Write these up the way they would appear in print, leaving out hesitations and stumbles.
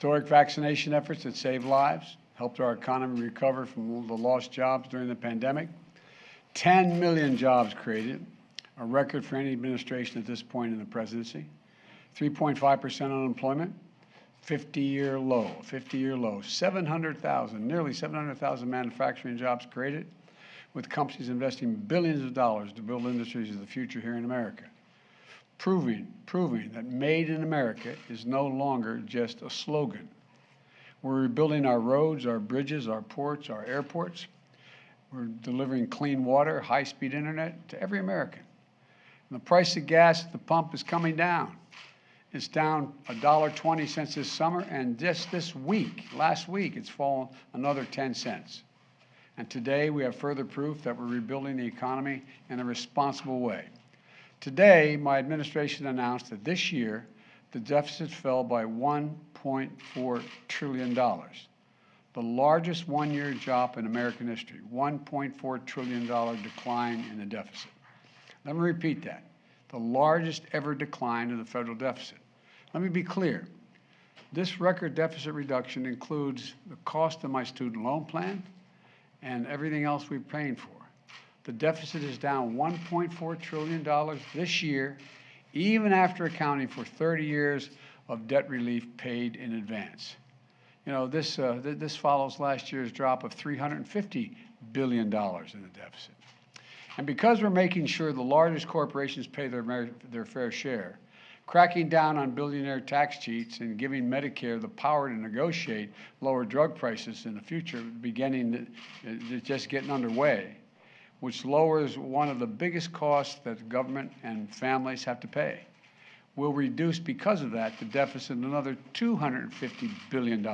Historic vaccination efforts that saved lives, helped our economy recover from the lost jobs during the pandemic. 10 million jobs created, a record for any administration at this point in the presidency. 3.5% unemployment, 50-year low, 50-year low. 700,000, nearly 700,000 manufacturing jobs created, with companies investing billions of dollars to build industries of the future here in America. Proving that made in America is no longer just a slogan. We're rebuilding our roads, our bridges, our ports, our airports. We're delivering clean water, high-speed internet to every American. And the price of gas at the pump is coming down. It's down $1.20 since this summer, and just this week, last week, it's fallen another 10 cents. And today we have further proof that we're rebuilding the economy in a responsible way. Today, my administration announced that this year, the deficit fell by $1.4 trillion, the largest one-year drop in American history, $1.4 trillion decline in the deficit. Let me repeat that, the largest ever decline in the federal deficit. Let me be clear. This record deficit reduction includes the cost of my student loan plan and everything else we're paying for. The deficit is down $1.4 trillion this year, even after accounting for 30 years of debt relief paid in advance. You know, this follows last year's drop of $350 billion in the deficit. And because we're making sure the largest corporations pay their fair share, cracking down on billionaire tax cheats and giving Medicare the power to negotiate lower drug prices in the future, just getting underway, which lowers one of the biggest costs that the government and families have to pay. We'll reduce, because of that, the deficit another $250 billion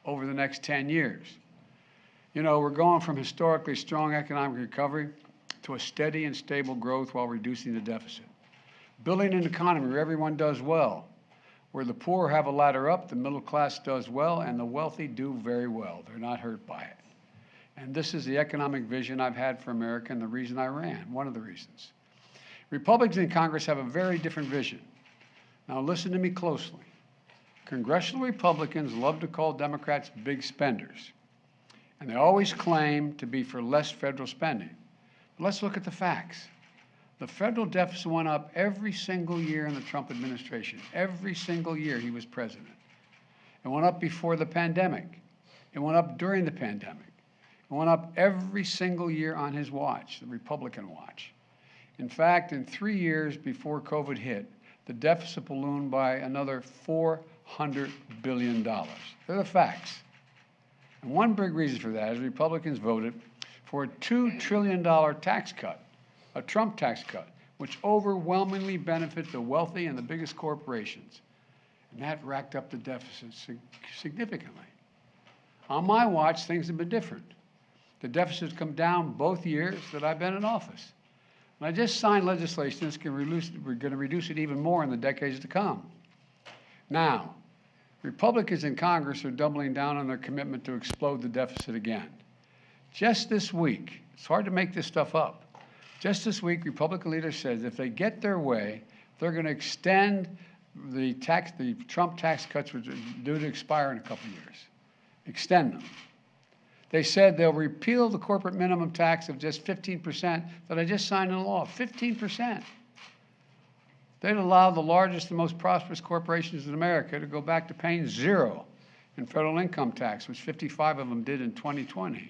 over the next 10 years. You know, we're going from historically strong economic recovery to a steady and stable growth while reducing the deficit. Building an economy where everyone does well, where the poor have a ladder up, the middle class does well, and the wealthy do very well. They're not hurt by it. And this is the economic vision I've had for America and the reason I ran, one of the reasons. Republicans in Congress have a very different vision. Now listen to me closely. Congressional Republicans love to call Democrats big spenders, and they always claim to be for less federal spending. But let's look at the facts. The federal deficit went up every single year in the Trump administration, every single year he was president. It went up before the pandemic. It went up during the pandemic. It went up every single year on his watch, the Republican watch. In fact, in 3 years before COVID hit, the deficit ballooned by another $400 billion. They're the facts. And one big reason for that is Republicans voted for a $2 trillion tax cut, a Trump tax cut, which overwhelmingly benefit the wealthy and the biggest corporations. And that racked up the deficit significantly. On my watch, things have been different. The deficit's come down both years that I've been in office. And I just signed legislation that's going to reduce it even more in the decades to come. Now, Republicans in Congress are doubling down on their commitment to explode the deficit again. Just this week, it's hard to make this stuff up. Just this week, Republican leaders said if they get their way, they're going to extend the Trump tax cuts, which are due to expire in a couple of years. Extend them. They said they'll repeal the corporate minimum tax of just 15% that I just signed into law, 15%. They'd allow the largest and most prosperous corporations in America to go back to paying zero in federal income tax, which 55 of them did in 2020.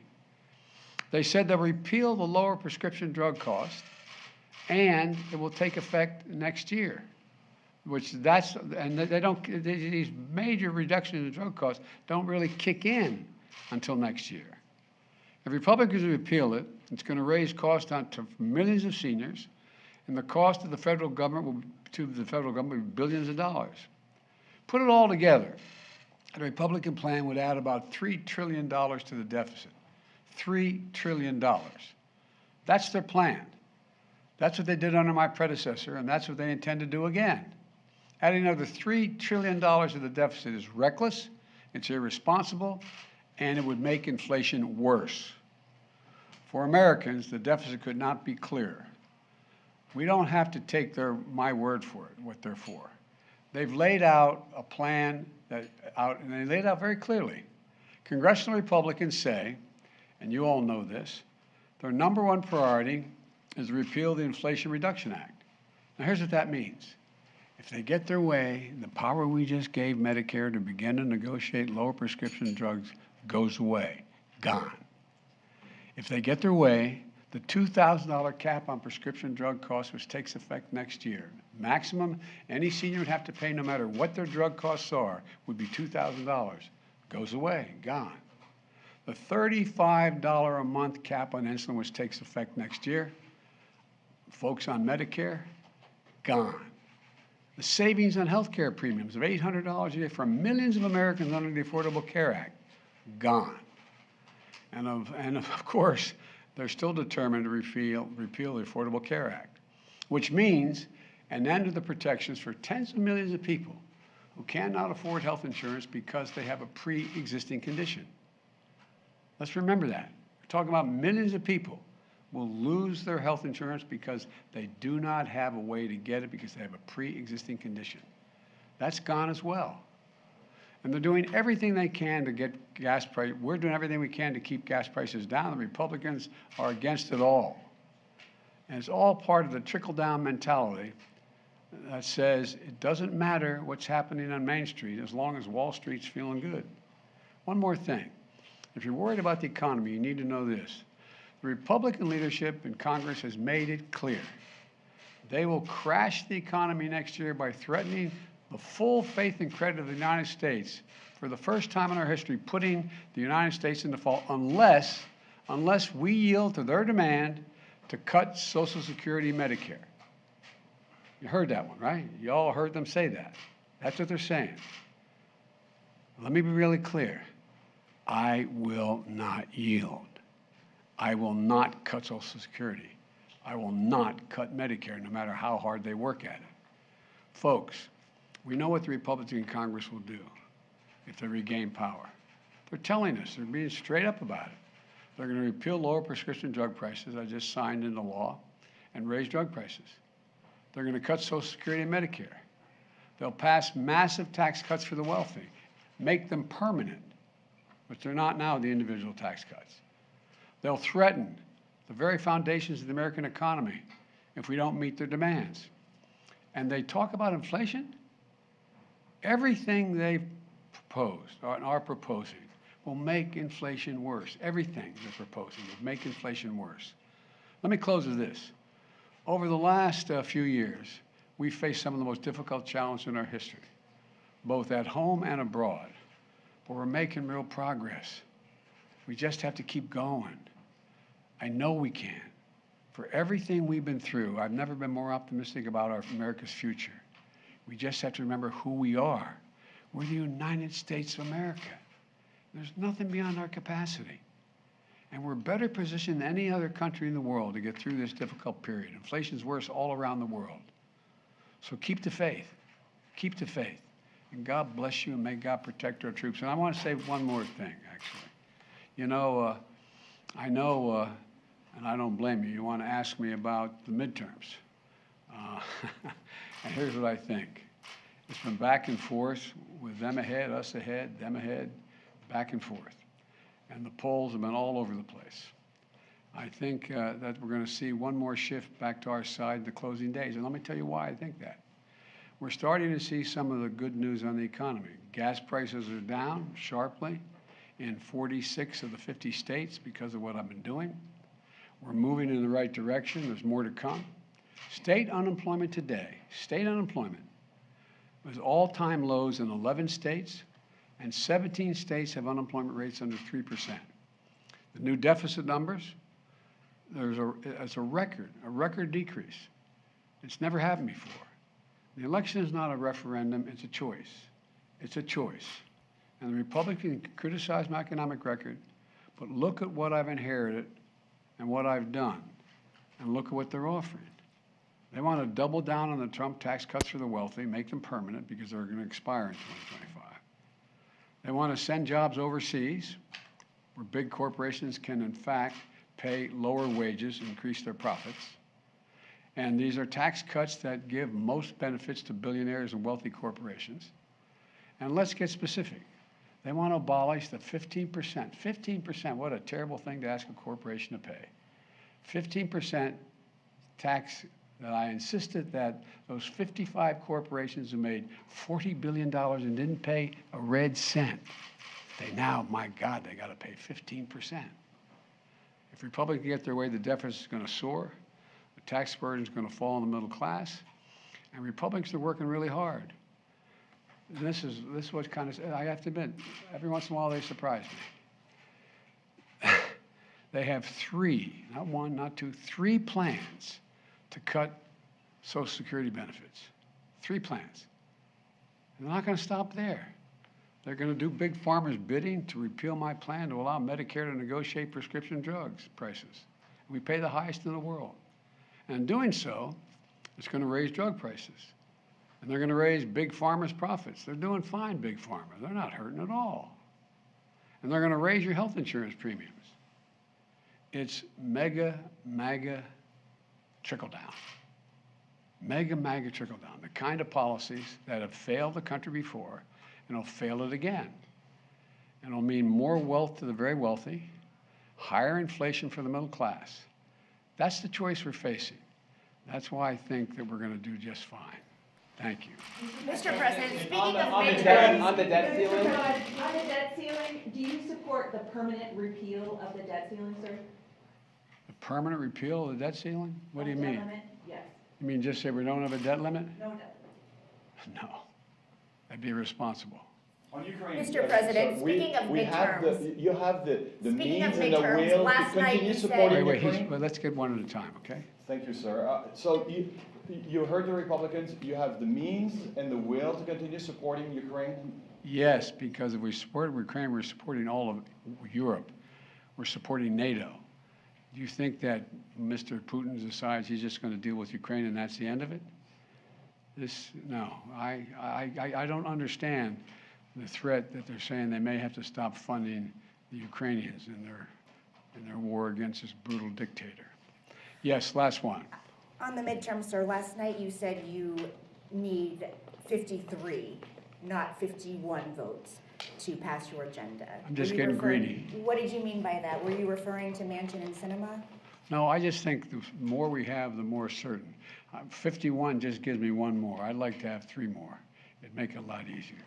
They said they'll repeal the lower prescription drug cost, and it will take effect next year, these major reductions in drug costs don't really kick in until next year. If Republicans repeal it, it's going to raise costs to millions of seniors, and the cost of the federal government will be billions of dollars. Put it all together, the Republican plan would add about $3 trillion to the deficit. $3 trillion. That's their plan. That's what they did under my predecessor, and that's what they intend to do again. Adding another $3 trillion to the deficit is reckless, it's irresponsible, and it would make inflation worse. For Americans, the deficit could not be clearer. We don't have to take my word for it, what they're for. They've laid out a plan and they laid out very clearly. Congressional Republicans say, and you all know this, their number one priority is to repeal the Inflation Reduction Act. Now here's what that means. If they get their way, the power we just gave Medicare to begin to negotiate lower prescription drugs goes away, gone. If they get their way, the $2,000 cap on prescription drug costs, which takes effect next year, maximum any senior would have to pay no matter what their drug costs are, would be $2,000. Goes away, gone. The $35 a month cap on insulin, which takes effect next year, folks on Medicare, gone. The savings on health care premiums of $800 a year for millions of Americans under the Affordable Care Act, gone. And of course, they're still determined to repeal the Affordable Care Act, which means an end to the protections for tens of millions of people who cannot afford health insurance because they have a pre-existing condition. Let's remember that. We're talking about millions of people will lose their health insurance because they do not have a way to get it because they have a pre-existing condition. That's gone as well. And they're doing everything they can to get gas prices. We're doing everything we can to keep gas prices down. The Republicans are against it all. And it's all part of the trickle-down mentality that says it doesn't matter what's happening on Main Street as long as Wall Street's feeling good. One more thing. If you're worried about the economy, you need to know this. The Republican leadership in Congress has made it clear. They will crash the economy next year by threatening the full faith and credit of the United States for the first time in our history, putting the United States in default unless we yield to their demand to cut Social Security and Medicare. You heard that one, right? You all heard them say that. That's what they're saying. Let me be really clear. I will not yield. I will not cut Social Security. I will not cut Medicare, no matter how hard they work at it. Folks, we know what the Republicans in Congress will do if they regain power. They're telling us, they're being straight up about it. They're going to repeal lower prescription drug prices, I just signed into law, and raise drug prices. They're going to cut Social Security and Medicare. They'll pass massive tax cuts for the wealthy, make them permanent, which they're not now, the individual tax cuts. They'll threaten the very foundations of the American economy if we don't meet their demands. And they talk about inflation. Everything they've proposed or are proposing will make inflation worse. Everything they're proposing will make inflation worse. Let me close with this. Over the last few years, we've faced some of the most difficult challenges in our history, both at home and abroad. But we're making real progress. We just have to keep going. I know we can. For everything we've been through, I've never been more optimistic about America's future. We just have to remember who we are. We're the United States of America. There's nothing beyond our capacity. And we're better positioned than any other country in the world to get through this difficult period. Inflation's worse all around the world. So keep the faith. Keep the faith. And God bless you, and may God protect our troops. And I want to say one more thing, actually. You know, I know, and I don't blame you, you want to ask me about the midterms. And here's what I think. It's been back and forth with them ahead, us ahead, them ahead, back and forth. And the polls have been all over the place. I think that we're going to see one more shift back to our side in the closing days. And let me tell you why I think that. We're starting to see some of the good news on the economy. Gas prices are down sharply in 46 of the 50 states because of what I've been doing. We're moving in the right direction. There's more to come. State unemployment today, state unemployment was all-time lows in 11 states, and 17 states have unemployment rates under 3%. The new deficit numbers, it's a record decrease. It's never happened before. The election is not a referendum, it's a choice. It's a choice. And the Republicans can criticize my economic record, but look at what I've inherited and what I've done, and look at what they're offering. They want to double down on the Trump tax cuts for the wealthy, make them permanent because they're going to expire in 2025. They want to send jobs overseas where big corporations can, in fact, pay lower wages and increase their profits. And these are tax cuts that give most benefits to billionaires and wealthy corporations. And let's get specific. They want to abolish the 15%. 15%, what a terrible thing to ask a corporation to pay. 15% tax that I insisted that those 55 corporations who made $40 billion and didn't pay a red cent, they now, my God, they got to pay 15%. If Republicans get their way, the deficit is going to soar, the tax burden is going to fall on the middle class, and Republicans are working really hard. And this is what kind of, I have to admit, every once in a while they surprise me. They have three, not one, not two, three plans to cut Social Security benefits. 3 plans. And they're not going to stop there. They're going to do big pharma's bidding to repeal my plan to allow Medicare to negotiate prescription drugs prices. We pay the highest in the world. And in doing so, it's going to raise drug prices. And they're going to raise big pharma's profits. They're doing fine, big pharma. They're not hurting at all. And they're going to raise your health insurance premiums. It's mega, MAGA trickle down. Mega, MAGA trickle down. The kind of policies that have failed the country before and will fail it again. And it'll mean more wealth to the very wealthy, higher inflation for the middle class. That's the choice we're facing. That's why I think that we're going to do just fine. Thank you. Mr. President, speaking of on the midterms, debt ceiling. On the debt ceiling, do you support the permanent repeal of the debt ceiling, sir? The permanent repeal of the debt ceiling? What do you Debt mean? limit? Yes. You mean just say we don't have a debt limit? No debt. No. That'd be irresponsible. On Ukraine, Mr. President, speaking of we have midterms. you have the Speaking of means and the midterms, will last to night continue you said- supporting Wait, Ukraine. well, let's get one at a time, okay? Thank you, sir. So you heard the Republicans. You have the means and the will to continue supporting Ukraine. Yes, because if we support Ukraine, we're supporting all of Europe. We're supporting NATO. Do you think that Mr. Putin decides he's just going to deal with Ukraine and that's the end of it? No, I don't understand the threat that they're saying they may have to stop funding the Ukrainians in their war against this brutal dictator. Yes, last one. On the midterm, sir, last night you said you need 53, not 51 votes to pass your agenda. I'm just Were you getting referring- greedy. What did you mean by that? Were you referring to Manchin and Sinema? No, I just think the more we have, the more certain. 51 just gives me one more. I'd like to have 3 more. It'd make it a lot easier.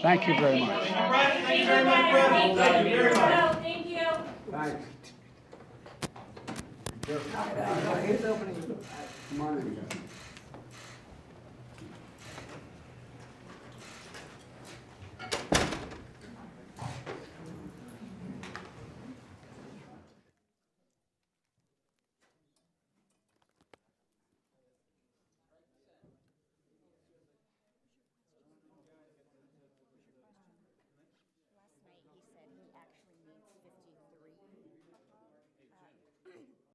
Thank you very much. Thank you very much, President. Thank you very much. Thank you. Thanks. Come on in, guys.